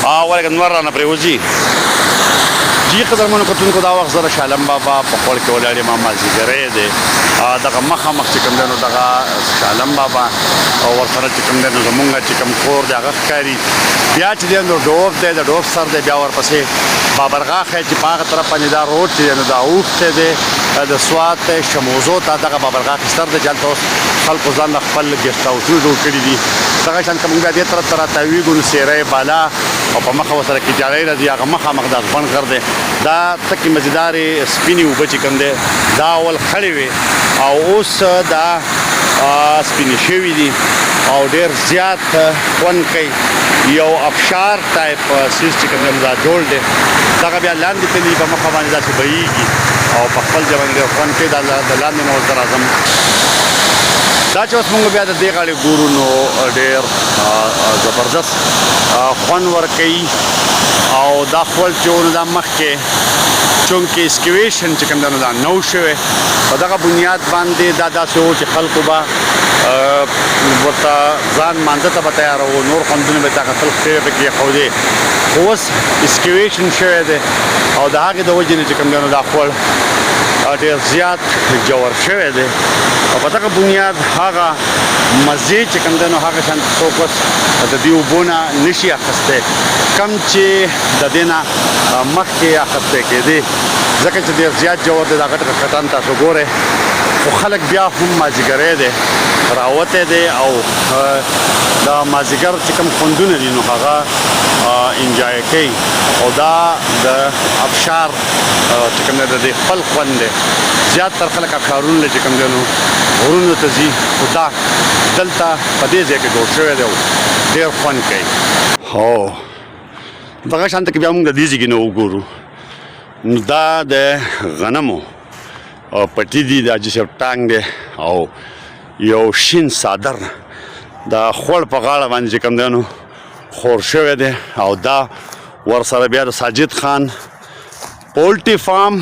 ولکه نور رانه پرېوځي. جی قدرمنو کتونکو دا وخت زه شالم بابا په خوړ کې ولاړ یم مازدیګری دی دغه مخامخ چې کوم دی نو دغه شالم بابا او ورسره چې کوم دی نو زمونږ چې کوم کور دی هغه ښکاري. بیا چې دی نو ډوب دی د ډوب سر دی بیا ورپسې بابرغاښ چې په هغه طرف باندې دا روډ چې دی نو دا اوښتی دی د سوات شموزو ته دغه بابرغاښ سر دی چې هلته اوس خلکو ځان له خپل ګیسټ هاوسونه جوړ کړي دي. دغه شان که موږ بیا دې طرف ته راتاویږو نو سیری بالا او په مخه ورسره کیجاړی راځي هغه مخامخ د ازبن غر دی. دا تکې مزیدارې سپینې اوبه چې کوم دی دا اول خړې وې او اوس دا سپینې شوي دي او ډېر زیات خوند کوي. یو ابشار ټایپ سیز چې کوم دی دا جوړ دی دغه بیا لاندې تلي په مخه باندې داسې بهیږي او په خپل ځای باندې ډېر خوند کوي. د لاندې نه ورته راځم دا چې اوس موږ بیا د دې غاړې ګورو نو ډېر زبردست خوند ورکوي او دا خپل چې و نو دا مخکې چونکې اسکیویشن چې کوم دی نو دا نو شوی په دغه بنیاد باندې دا داسې و چې خلکو به ورته ځان مانځه ته به تیارو نور خوندونه به تا کتل ښې پکې ایښودې خو اوس اسکیویشن شوی دی او د هغې د وجې نه چې کوم دی نو دا خپل ډېر زیات جوړ شوی دی او په دغه بنیاد هغه مزې چې کوم دی نو هغه شان څوک اوس د دې اوبو نه نشي اخیستی کم چې د دې نه مخکې اخیستی کېدې ځکه چې ډېر زیات جوړ دی دا غټ کټان تاسو ګورئ خو خلک بیا هم مازدیګری دی راوتی دی او د مازدیګر چې کوم خوندونه دي نو هغه انجای کوي او دا د ابشار چې کوم دی د دې خپل خوند دی. زیاتتر خلک ابشارونه چې کوم دی نو غرونو ته ځي خو دا دلته په دې ځای کې جوړ شوی دی او ډېر خوند کوي. هو دغه شانته کې بیا موږ د دې ځای کې نه وګورو نو دا د غنمو او پټي دي د حاجي صاحب ټانګ دی او یو شین څادر د خوړ په غاړه باندې چې کوم دی نو خور شوی دی او دا ورسره بیا د ساجد خان پولټي فارم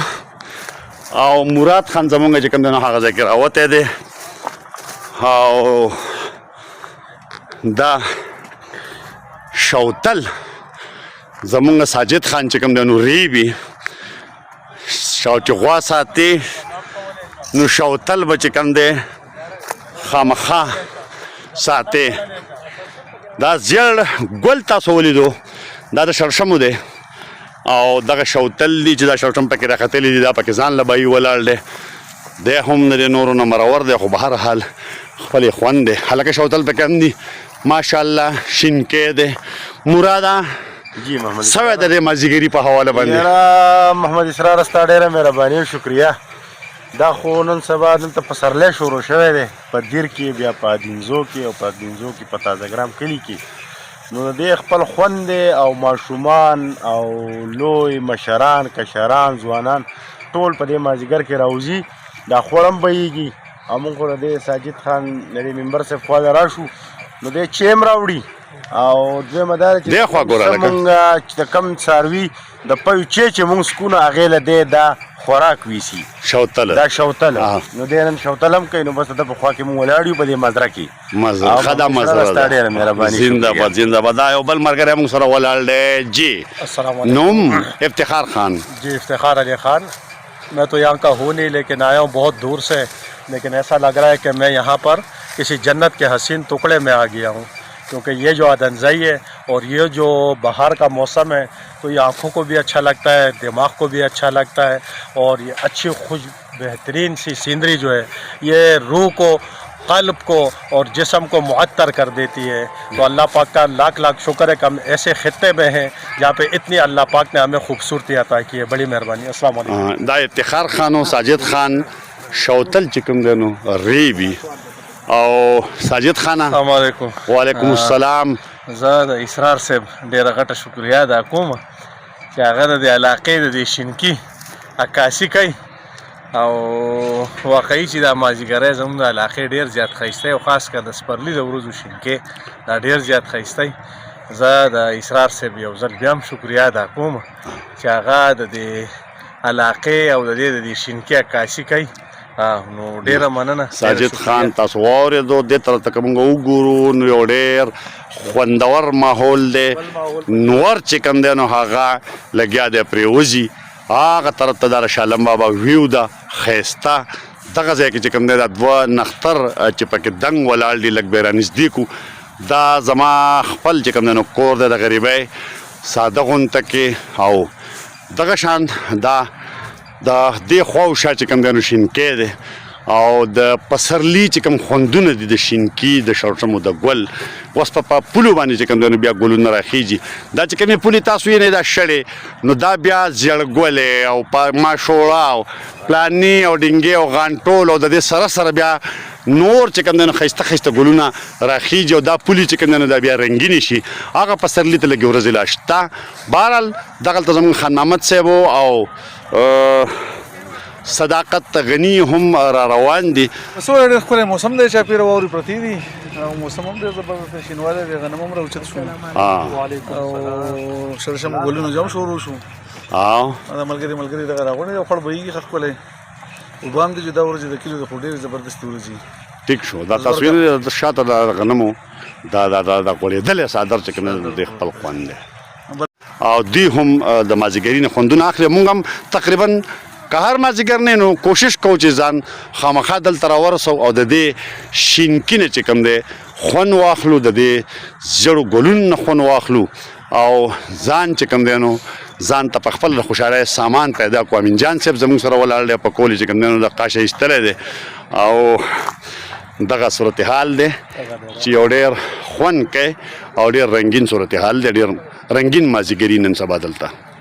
او مراد خان زمونږ چې کوم دی نو هغه ځای کې راوتی دی او دا شوتل زمونږ ساجد خان چې کوم دی نو ریبي شاو چې غوا ساتي نو شوتل به چې کوم دی خامخا ساتي. دا زیړ ګل تاسو ولیدو دا د شړشمو دی او دغه شوتل دی چې دا شړشم پکې راختلی دي دا پکې ځان له بایي ولاړ دی دی هم نه دی نورو نه مرور دی خو به هر حال خپل یې خوند دی. هلکه شوتل پکې هم دي ماشاءالله شینکې دی. مراده جی محمد سوی د دې مازدیګري په حواله باندې محمد اسرار ستا ډېره مهرباني او شکریه. دا خو نن سبا دلته پسرلی شروع شوی دی په دیر کې بیا په ادینزو کې او په ادینزو کې په تازه ګرام کلي کې نو د دې خپل خوند دی او ماشومان او لوی مشران کشران ځوانان ټول په دې مازدیګر کې راوځي دا خوړ هم بهیږي او موږ خو د دې ساجد خان د دې ممبر صاحب خواله راشو نو دی چیم راوړي او دویمه دا چې موږ چې د کم څاروي د پیو چې موږ سکونه هغې له دی دا خوراک ویسي شوتله دا شوتله نو دی نن شوتله هم کوي نو بس د په خوا کې موږ ولاړ یو په دې مزره کې ښه دا مزره ده ډېره مهرباني زنده‌باد زنده‌باد. دا یو بل ملګری موږ سره ولاړ دی جی نوم افتخار خان. جی افتخار علی خان. मैं तो यहाँ का हूँ नहीं लेकिन आया हूँ बहुत दूर से लेकिन ऐसा लग रहा है कि मैं यहाँ पर किसी जन्नत के हसीन टुकड़े में आ गया हूँ क्योंकि ये जो आदनज़ई है और ये जो बाहर का मौसम है तो ये आँखों को भी अच्छा लगता है दिमाग को भी अच्छा लगता है और ये अच्छी खुश बेहतरीन सी सीनरी जो है ये रूह को क़ल्ब को और जिस्म को मुअत्तर कर देती है. तो अल्लाह पाक का लाख लाख शुक्र है कि हम ऐसे ख़ित्ते में हैं जहाँ पे इतनी अल्लाह पाक ने हमें खूबसूरती अता की है. बड़ी मेहरबानी. अस्सलाम वालेकुम. دا افتخار خان او ساجد خان شوتل چې کوم دی نو ریبي او ساجد خان السلام علیکم. وعلیکم السلام. زه د اسرار صاحب ډېره غټه شکریه ادا کوم چې هغه د دې علاقې د دې شینکي عکاسي کوي او واقعي چې دا مازدیګری زموږ د علاقې ډېر زیات ښایسته او خاص کر د سپرلي د ورځو شینکې دا ډېر زیات ښایسته. زه د اسرار صاحب یو ځل بیا هم شکریه ادا کوم چې هغه د دې علاقې او د دې شینکې عکاسي کوي نو ډیره مننه ساجد خان تاسو واورېدو دې طرف ته که موږ وګورو نو یو ډېر خوندور ماحول دی نور چې کوم دی نو هغه لګیا دی پرېوځي هغه طرف ته دا شاه عالم بابا ویو ده ښایسته دغه ځای کې چې کوم دی دا دوه نختر چې پکې دنګ ولاړ دي لږ به یې رانږدې کړو دا زما خپل چې کوم دی نو کور دی د غریبۍ ساده غونته کې او دغه شان دا د دې خوا او شا چې کوم دی نو شینکۍ دی او د پسرلي چې کوم خوندونه دي د شینکي د شړشمو د ګل اوس په پولو باندې چې کوم دی نو بیا ګلونه راخیږي دا چې کومې پولې تاسو یې نه دا شړې نو دا بیا زیړګلې او ماشوړه او پلاني او ډینګې او غانټول او د دې سره سره بیا نور چې کوم دی نو ښایسته ښایسته ګلونه راخیږي او دا پولې چې کوم دی نو دا بیا رنګینې شي هغه پسرلي ته لږې ورځې لا شته بهرحال دغلته زموږ خان محمد صاحب او صداقت غنی هم را روان دي څو ډېر ښکلی موسم دی چاپېره واورې پرتې دي او موسم هم ډېر زبردست شینوالی دی غنم هم راوچت شو او شړشمو ګلونه جام شروع شو دا ملګري دغه راغونډې او خړ بهیږي ښه ښکلی اوبه هم دي جدا ورځې د کلي د خو ډېرې زبردستې ورځې ټیک شو دا تصویر د شاته د غنمو دا غوړېدلی څادر چې کوم دی خپل خوند دی او دوی هم د مازدیګري نه خوندونه اخلي موږ هم تقریبا که هر مازدیګر نه نو کوشش کوو چې ځان خامخا دلته راورسو او د دې شینکي نه چې کوم دی خوند واخلو د دې زړو ګلونو نه خوند واخلو او ځان چې کوم دی نو ځان ته په خپل خوشحالۍ سامان پیدا کړو امین جان صاحب زموږ سره ولاړ دی په کولې چې کوم دی نو د قاشه ایستلی دی او دغه صورتحال دی چې یو ډېر خوند کوي او ډېر رنګین صورتحال دی ډېر رنګین مازدیګري نن سبا دلته